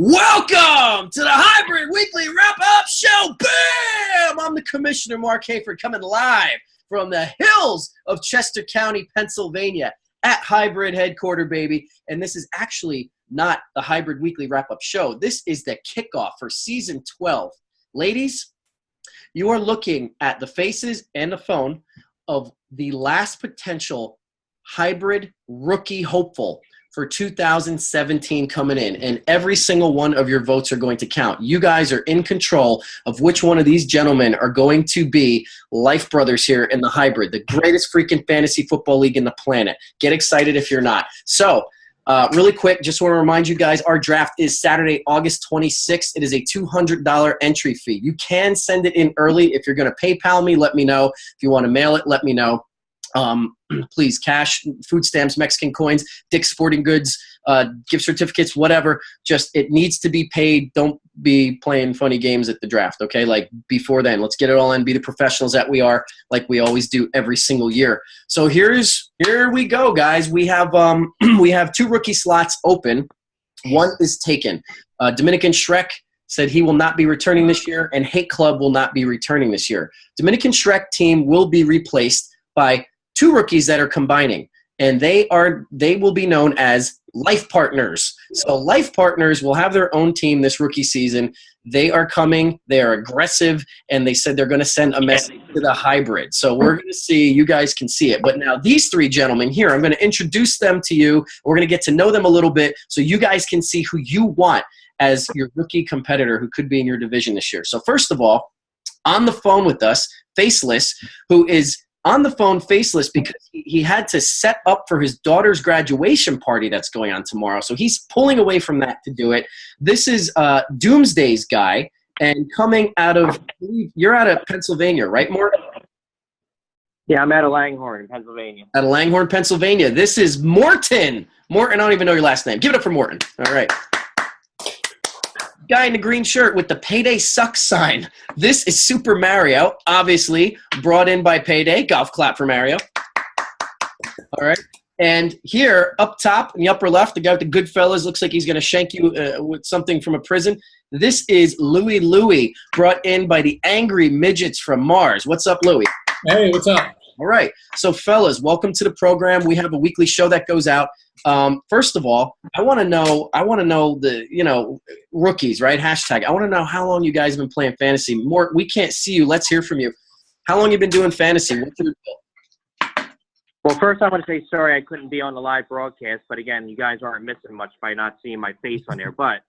Welcome to the Hybrid Weekly Wrap-Up Show. Bam! I'm the Commissioner, Mark Hayford, coming live from the hills of Chester County, Pennsylvania at Hybrid Headquarter, baby. And this is actually not the Hybrid Weekly Wrap-Up Show. This is the kickoff for Season 12. Ladies, you are looking at the faces and the phone of the last potential hybrid rookie hopeful for 2017 coming in, and every single one of your votes are going to count. You guys are in control of which one of these gentlemen are going to be life brothers here in the hybrid, the greatest freaking fantasy football league in the planet. Get excited if you're not. So, really quick, just want to remind you guys, our draft is Saturday, August 26th. It is a $200 entry fee. You can send it in early. If you're going to PayPal me, let me know. If you want to mail it, let me know. Please, cash, food stamps, Mexican coins, Dick's Sporting Goods, gift certificates, whatever. Just, it needs to be paid. Don't be playing funny games at the draft, okay? Like, before then, let's get it all in, be the professionals that we are, like we always do every single year. So here we go, guys. We have we have 2 rookie slots open. One is taken. Dominican Shrek said he will not be returning this year, and Hate Club will not be returning this year. Dominican Shrek team will be replaced by 2 rookies that are combining, and they will be known as life partners. So life partners will have their own team this rookie season. They are coming. They are aggressive, and they said they're going to send a message to the hybrid. So we're going to see. You guys can see it. But now these 3 gentlemen here, I'm going to introduce them to you. We're going to get to know them a little bit so you guys can see who you want as your rookie competitor who could be in your division this year. So first of all, on the phone with us, Faceless, who is on the phone faceless because he had to set up for his daughter's graduation party that's going on tomorrow. So he's pulling away from that to do it. This is Doomsday's guy, and coming out of – you're out of Pennsylvania, right, Morton? Yeah, I'm out of Langhorne, Pennsylvania. Out of Langhorne, Pennsylvania. This is Morton. Morton, I don't even know your last name. Give it up for Morton. All right. Guy in the green shirt with the Payday Sucks sign. This is Super Mario, obviously brought in by Payday. Golf clap for Mario. All right. And here, up top in the upper left, the guy with the Goodfellas looks like he's going to shank you with something from a prison. This is Louie, brought in by the Angry Midgets from Mars. What's up, Louie? Hey, what's up? All right. So, fellas, welcome to the program. We have a weekly show that goes out. First of all, I want to know the, rookies, right? Hashtag. I want to know how long you guys have been playing fantasy. More, we can't see you. Let's hear from you. How long you been doing fantasy? What's your deal? Well, first I want to say sorry I couldn't be on the live broadcast, but again, you guys aren't missing much by not seeing my face on there. But,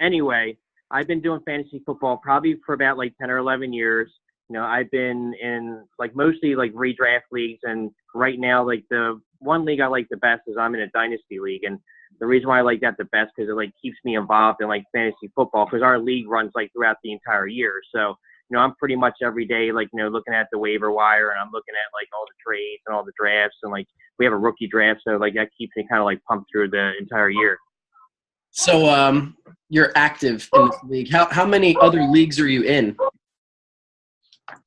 anyway, I've been doing fantasy football probably for about 10 or 11 years. I've been in mostly redraft leagues, and right now the one league I like the best is I'm in a dynasty league, and the reason why I like that the best because it keeps me involved in fantasy football because our league runs throughout the entire year. So I'm pretty much every day looking at the waiver wire, and I'm looking at all the trades and all the drafts, and we have a rookie draft, so that keeps me kind of pumped through the entire year. So you're active in this league. How many other leagues are you in?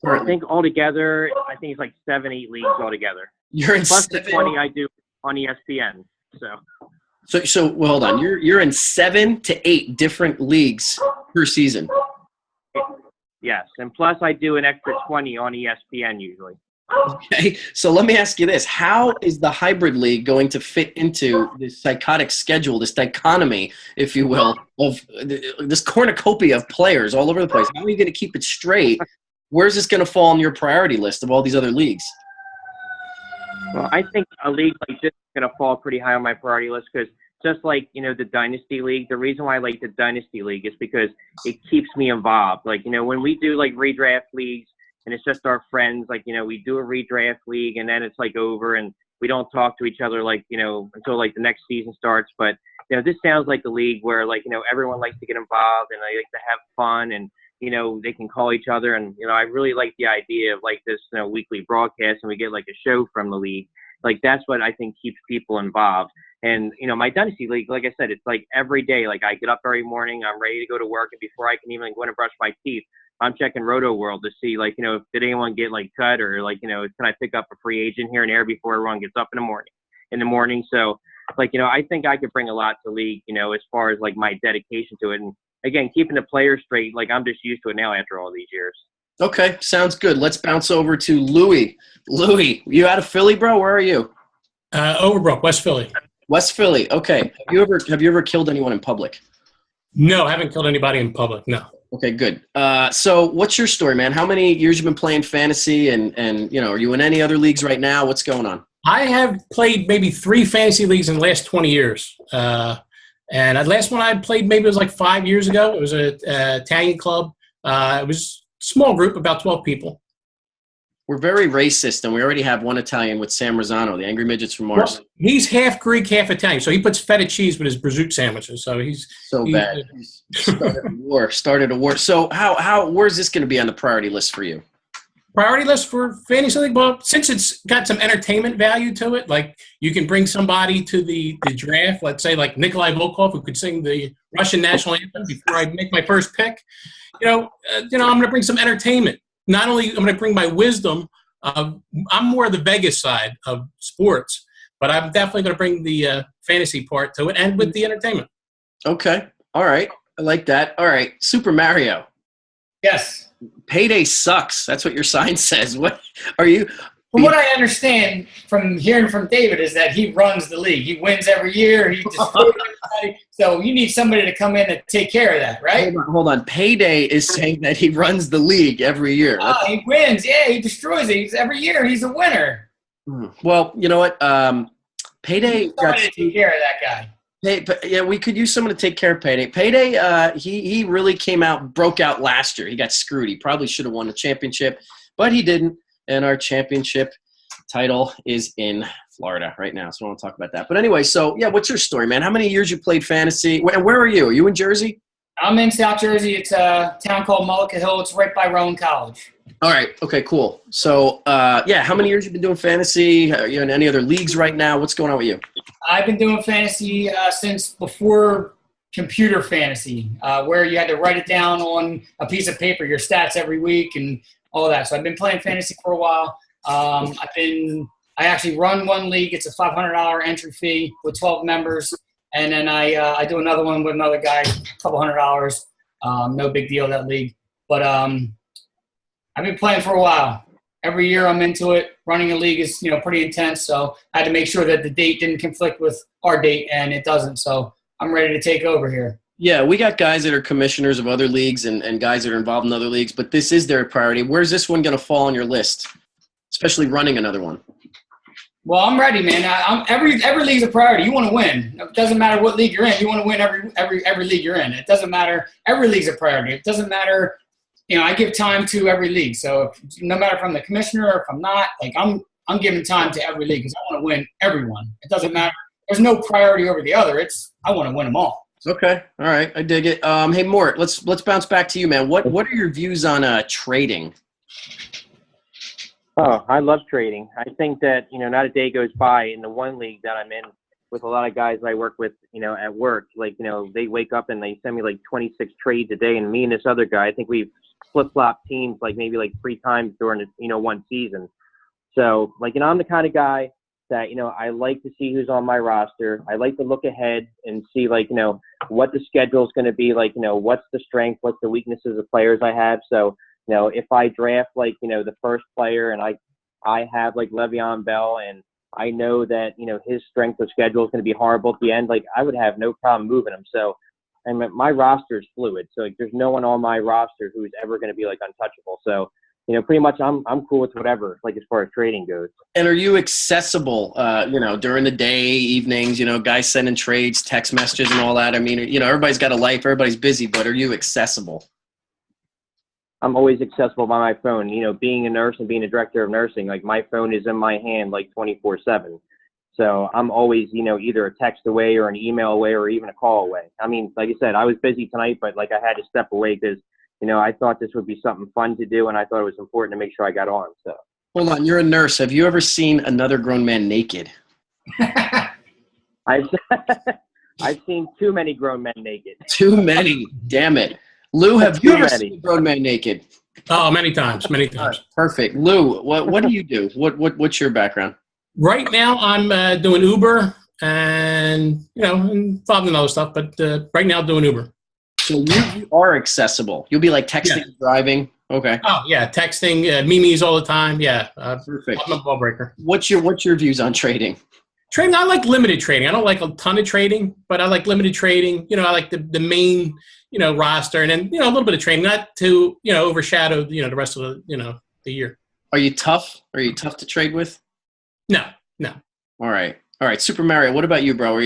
I think altogether, it's 7, 8 leagues altogether. You're in plus 7? The 20 I do on ESPN. So well, hold on. You're in 7 to 8 different leagues per season. Yes, and plus I do an extra 20 on ESPN usually. Okay, so let me ask you this: how is the hybrid league going to fit into this psychotic schedule, this dichotomy, if you will, of this cornucopia of players all over the place? How are you going to keep it straight? Where's this going to fall on your priority list of all these other leagues? Well, I think a league like this is going to fall pretty high on my priority list because just the Dynasty League, the reason why I like the Dynasty League is because it keeps me involved. When we do redraft leagues and it's just our friends, we do a redraft league and then it's over and we don't talk to each other until the next season starts. But, this sounds like a league where everyone likes to get involved and they like to have fun and, they can call each other. And, I really like the idea of this, weekly broadcast and we get a show from the league. That's what I think keeps people involved. And, my Dynasty League, like I said, it's every day. I get up every morning, I'm ready to go to work. And before I can even go in and brush my teeth, I'm checking Roto World to see, if did anyone get cut or can I pick up a free agent here and there before everyone gets up in the morning. So like, I think I could bring a lot to the league, as far as like my dedication to it. And again, keeping the players straight, like I'm just used to it now after all these years. Okay, sounds good. Let's bounce over to Louie. Louie, you out of Philly, bro? Where are you? Overbrook, West Philly. West Philly. Okay. Have you ever killed anyone in public? No, I haven't killed anybody in public. No. Okay, good. So what's your story, man? How many years you been playing fantasy, and are you in any other leagues right now? What's going on? I have played maybe 3 fantasy leagues in the last 20 years. And the last one I played maybe it was like 5 years ago. It was an Italian club. It was a small group, about 12 people. We're very racist, and we already have one Italian with Sam Rosano, the Angry Midgets from Mars. Well, he's half Greek, half Italian, so he puts feta cheese with his prosciutto sandwiches. So he's bad. He's started a war. So where's this going to be on the priority list for you? Priority list for fantasy league? Well, since it's got some entertainment value to it, like you can bring somebody to the draft, let's say like Nikolai Volkov, who could sing the Russian national anthem before I make my first pick. I'm going to bring some entertainment. Not only I'm going to bring my wisdom, I'm more of the Vegas side of sports, but I'm definitely going to bring the fantasy part to it and with the entertainment. Okay. All right. I like that. All right. Super Mario. Yes. Payday sucks. That's what your sign says. What are you? From what I understand from hearing from David is that he runs the league. He wins every year. He destroys everybody. So you need somebody to come in and take care of that, right? Hold on. Payday is saying that he runs the league every year. Oh, he wins. Yeah, he destroys it. Every year he's a winner. Well, you know what? Payday got to take care of that guy. Yeah, we could use someone to take care of Payday. Payday, he really broke out last year. He got screwed. He probably should have won the championship, but he didn't. And our championship title is in Florida right now, so I won't talk about that. But anyway, so, yeah, what's your story, man? How many years you played fantasy? Where are you? Are you in Jersey? I'm in South Jersey. It's a town called Mullica Hill. It's right by Rowan College. All right. Okay, cool. So, how many years you been doing fantasy? Are you in any other leagues right now? What's going on with you? I've been doing fantasy since before computer fantasy, where you had to write it down on a piece of paper, your stats every week and all that. So I've been playing fantasy for a while. I actually run one league. It's a $500 entry fee with 12 members. And then I do another one with another guy, a couple $100. No big deal, that league. But I've been playing for a while. Every year I'm into it. Running a league is, pretty intense. So I had to make sure that the date didn't conflict with our date, and it doesn't. So I'm ready to take over here. Yeah, we got guys that are commissioners of other leagues and guys that are involved in other leagues, but this is their priority. Where's this one going to fall on your list, especially running another one? Well, I'm ready, man. Every league's a priority. You want to win. It doesn't matter what league you're in. You want to win every league you're in. It doesn't matter. Every league's a priority. It doesn't matter. I give time to every league. So no matter if I'm the commissioner or if I'm not, I'm giving time to every league because I want to win everyone. It doesn't matter. There's no priority over the other. I want to win them all. Okay. All right. I dig it. Hey, Mort, let's bounce back to you, man. What are your views on trading? Oh, I love trading. I think that, not a day goes by in the one league that I'm in with a lot of guys I work with, at work. They wake up and they send me 26 trades a day. And me and this other guy, I think we've flip-flopped teams maybe 3 times during, one season. So, I'm the kind of guy that, I like to see who's on my roster. I like to look ahead and see, what the schedule is going to be, what's the strength, what's the weaknesses of players I have. So, if I draft, the first player and I have, Le'Veon Bell and I know that, his strength of schedule is going to be horrible at the end, I would have no problem moving him. So, and my roster is fluid. So, there's no one on my roster who's ever going to be, untouchable. So, pretty much I'm cool with whatever, as far as trading goes. And are you accessible, during the day, evenings, guys sending trades, text messages and all that? I mean, everybody's got a life, everybody's busy, but are you accessible? I'm always accessible by my phone. Being a nurse and being a director of nursing, my phone is in my hand 24/7. So I'm always, either a text away or an email away or even a call away. I mean, like I said, I was busy tonight, but I had to step away because I thought this would be something fun to do, and I thought it was important to make sure I got on. So, hold on, you're a nurse. Have you ever seen another grown man naked? I've seen too many grown men naked. Too many, damn it. Lou, have you ever seen a grown man naked? Oh, many times. Perfect. Lou, what do you do? What's your background? Right now, I'm doing Uber and involved in other stuff. But right now, doing Uber. So you are accessible. You'll be like texting, and driving. Okay. Oh yeah, texting, memes all the time. Yeah, Perfect. I'm a ball breaker. What's your views on trading? Trading, I like limited trading. I don't like a ton of trading, but I like limited trading. I like the main roster, and then a little bit of trading, not to overshadow the rest of the year. Are you tough to trade with? No. All right. Super Mario, what about you, bro?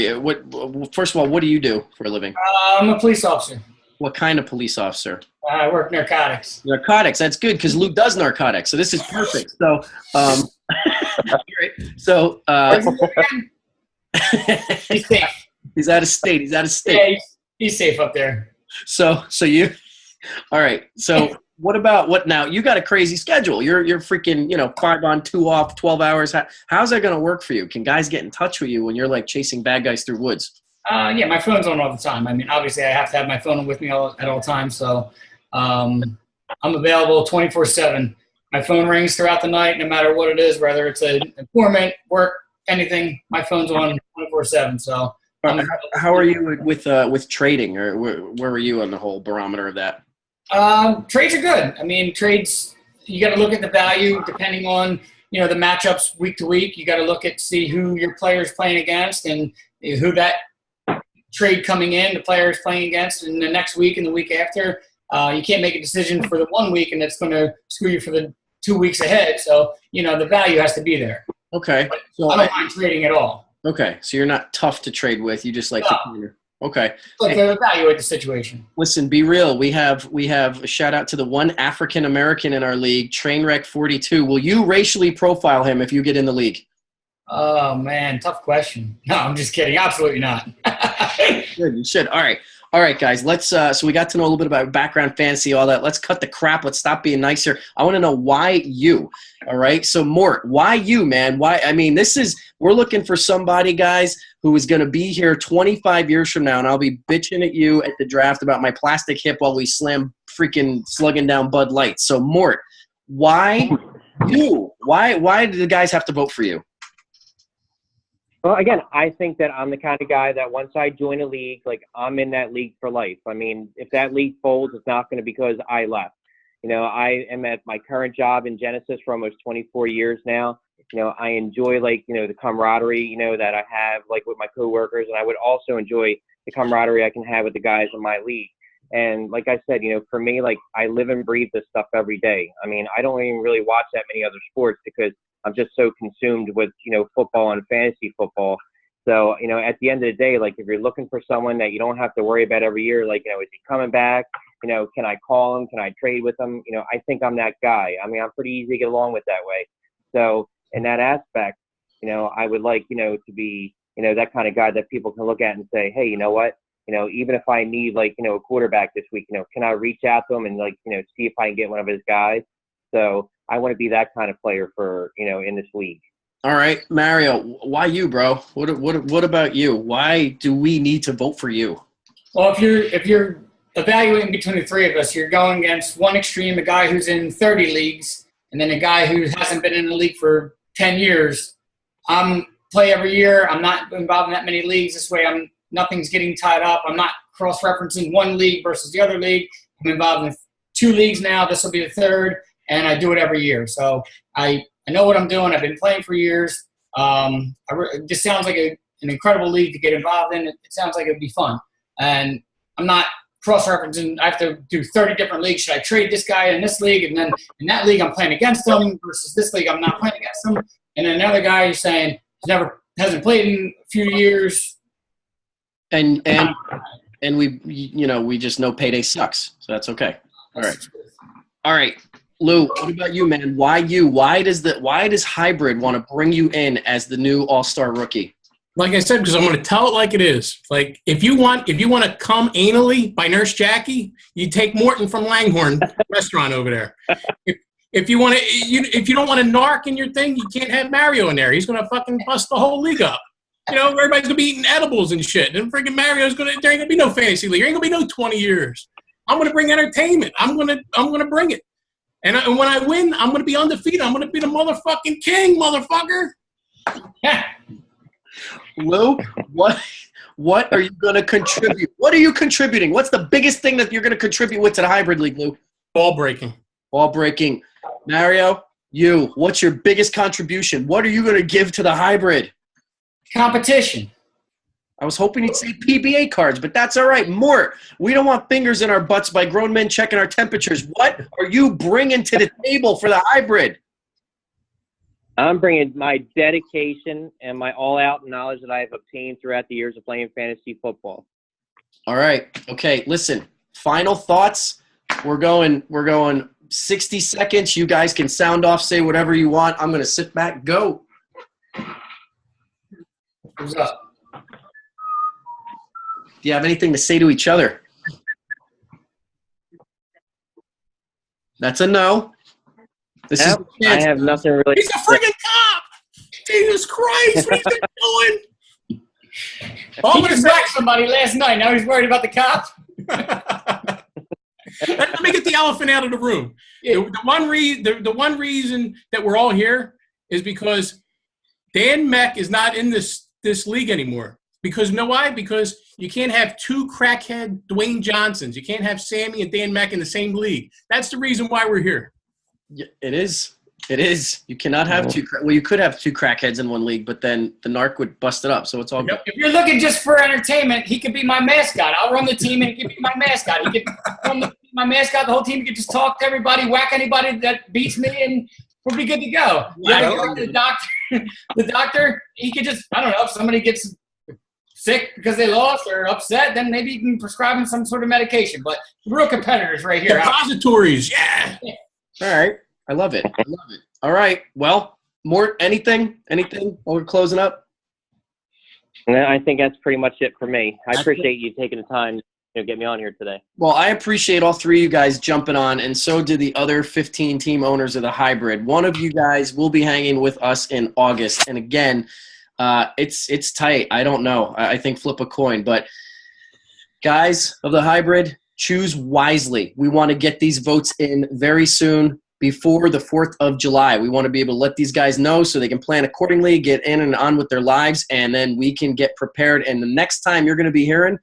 First of all, what do you do for a living? I'm a police officer. What kind of police officer? I work narcotics. Narcotics. That's good because Luke does narcotics, so this is perfect. So, great. So, he's safe. He's out of state. Yeah, he's safe up there. So you, all right. So what about now? You got a crazy schedule. You're freaking 5 on 2 off, 12 hours. How's that gonna work for you? Can guys get in touch with you when you're like chasing bad guys through woods? Yeah, my phone's on all the time. I mean, obviously, I have to have my phone with me at all times. So I'm available 24/7. My phone rings throughout the night, no matter what it is, whether it's an informant, work, anything. My phone's on 24/7. So how are you with trading, or where were you on the whole barometer of that? Trades are good. I mean, trades, you got to look at the value depending on the matchups week to week. You got to see who your player's playing against and who that trade coming in, the player is playing against, and the next week and the week after. You can't make a decision for the 1 week, and it's going to screw you for the 2 weeks ahead. So, the value has to be there. Okay. So I don't mind trading at all. Okay. So you're not tough to trade with. You just like the corner. Okay. Like evaluate the situation. Listen, be real. We have a shout out to the one African American in our league, Trainwreck 42. Will you racially profile him if you get in the league? Oh man, tough question. No, I'm just kidding. Absolutely not. Good, you should. All right, guys. Let's. So we got to know a little bit about background fantasy, all that. Let's cut the crap. Let's stop being nice here. I want to know why you. All right. So Mort, why you, man? Why? I mean, we're looking for somebody, guys, who is going to be here 25 years from now, and I'll be bitching at you at the draft about my plastic hip while we slam freaking slugging down Bud Light. So Mort, why you? Why do the guys have to vote for you? Well, again, I think that I'm the kind of guy that once I join a league, like I'm in that league for life. I mean, if that league folds, it's not going to be because I left. I am at my current job in Genesis for almost 24 years now. I enjoy the camaraderie, that I have with my coworkers, and I would also enjoy the camaraderie I can have with the guys in my league. And like I said, for me, I live and breathe this stuff every day. I mean, I don't even really watch that many other sports because I'm just so consumed with, football and fantasy football. So, at the end of the day, if you're looking for someone that you don't have to worry about every year, is he coming back? Can I call him? Can I trade with him? I think I'm that guy. I mean, I'm pretty easy to get along with that way. So in that aspect, I would like, to be, that kind of guy that people can look at and say, hey, you know what? Even if I need a quarterback this week, can I reach out to him and see if I can get one of his guys? So I want to be that kind of player for, in this league. All right, Mario, why you, bro? What about you? Why do we need to vote for you? Well, if you're evaluating between the three of us, you're going against one extreme, a guy who's in 30 leagues, and then a guy who hasn't been in the league for 10 years. Play every year. I'm not involved in that many leagues. This way, nothing's getting tied up. I'm not cross-referencing one league versus the other league. I'm involved in 2 leagues now. This will be the 3rd, and I do it every year. So I know what I'm doing. I've been playing for years. It just sounds like an incredible league to get involved in. It sounds like it would be fun. And I'm not cross-referencing. I have to do 30 different leagues. Should I trade this guy in this league? And then in that league, I'm playing against them versus this league, I'm not playing against them. And then another guy who's saying hasn't played in a few years. And we just know payday sucks. So that's okay. All right. Lou, what about you, man? Why you? Why does Hybrid want to bring you in as the new all-star rookie? Like I said, because I'm going to tell it like it is. Like if you want to come anally by Nurse Jackie, you take Morton from Langhorne restaurant over there. If you don't want to narc in your thing, you can't have Mario in there. He's going to fucking bust the whole league up. Everybody's going to be eating edibles and shit. And freaking there ain't going to be no fantasy league. There ain't going to be no 20 years. I'm going to bring entertainment. I'm going to bring it. And when I win, I'm going to be undefeated. I'm going to be the motherfucking king, motherfucker. Lou, what are you going to contribute? What are you contributing? What's the biggest thing that you're going to contribute with to the hybrid league, Lou? Ball breaking. Ball breaking. Mario, what's your biggest contribution? What are you going to give to the hybrid? Competition. I was hoping you'd say PBA cards, but that's all right. Mort, we don't want fingers in our butts by grown men checking our temperatures. What are you bringing to the table for the hybrid? I'm bringing my dedication and my all-out knowledge that I've obtained throughout the years of playing fantasy football. All right. Okay, listen. Final thoughts. We're going 60 seconds. You guys can sound off, say whatever you want. I'm going to sit back. Go. What's up? Do you have anything to say to each other? That's a no. This is I have nothing really. He's a friggin' cop! Jesus Christ, what are you doing? He just whacked somebody last night. Now he's worried about the cops. Let me get the elephant out of the room. The one reason that we're all here is because Dan Meck is not in this league anymore. Because you know why? Because you can't have two crackhead Dwayne Johnsons. You can't have Sammy and Dan Meck in the same league. That's the reason why we're here. Yeah, it is. It is. You cannot have two. Well, you could have two crackheads in one league, but then the narc would bust it up. So it's all good. If you're looking just for entertainment, he could be my mascot. I'll run the team and he could be my mascot. He could run my mascot. The whole team could just talk to everybody, whack anybody that beats me, and we'll be good to go. The doctor, he could just, I don't know, if somebody gets sick because they lost or upset, then maybe you can prescribe them some sort of medication. But real competitors right here. Depositories, yeah. All right. I love it. All right. Well, Mort, anything while we're closing up? I think that's pretty much it for me. I appreciate you taking the time to get me on here today. Well, I appreciate all three of you guys jumping on, and so did the other 15 team owners of the hybrid. One of you guys will be hanging with us in August. And again, it's tight. I don't know. I think flip a coin. But guys of the hybrid, choose wisely. We want to get these votes in very soon before the 4th of July. We want to be able to let these guys know so they can plan accordingly, get in and on with their lives, and then we can get prepared. And the next time you're going to be hearing,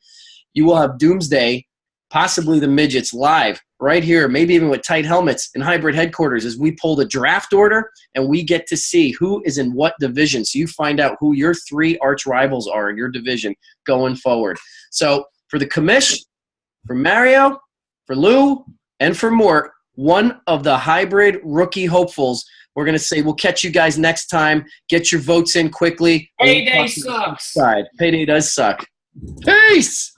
you will have Doomsday, possibly the midgets, live right here, maybe even with tight helmets in hybrid headquarters as we pull the draft order and we get to see who is in what division. So you find out who your three arch rivals are in your division going forward. So for the commish, for Mario, for Lou, and for Mort, one of the hybrid rookie hopefuls, we're going to say we'll catch you guys next time. Get your votes in quickly. Payday sucks. Payday does suck. Peace!